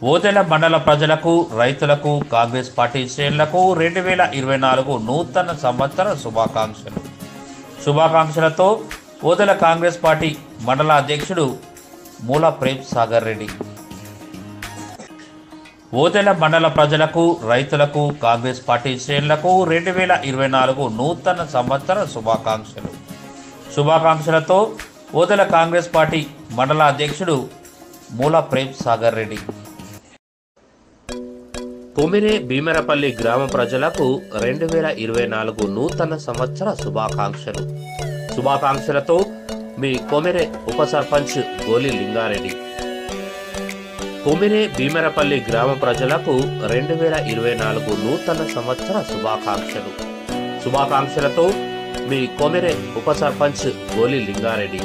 ఓదెల మండల ప్రజలకు, రైతులకు, కాంగ్రెస్ పార్టీ శ్రేణులకు 2024 నూతన సంవత్సర శుభాకాంక్షలు. శుభాకాంక్షలతో ఓదెల కాంగ్రెస్ పార్టీ మండల అధ్యక్షుడు మూల ప్రేమ్ సాగర్ రెడ్డి. ఓదెల మండల ప్రజలకు, రైతులకు, కాంగ్రెస్ పార్టీ శ్రేణులకు 2024 నూతన సంవత్సర శుభాకాంక్షలు. శుభాకాంక్షలతో ఓదెల కాంగ్రెస్ పార్టీ మండల అధ్యక్షుడు మూల ప్రేమ్ సాగర్ రెడ్డి. కొమిరే భీమరపల్లి గ్రామ ప్రజలకు 2024 నూతన సంవత్సర శుభాకాంక్షలు. శుభాకాంక్షలతో మీ కొమిరే ఉప సర్పంచ్ గోలి లింగారెడ్డి. కొమిరే భీమరపల్లి గ్రామ ప్రజలకు 2024 నూతన సంవత్సర శుభాకాంక్షలు. శుభాకాంక్షలతో మీ కొమిరే ఉప సర్పంచ్ గోలి లింగారెడ్డి.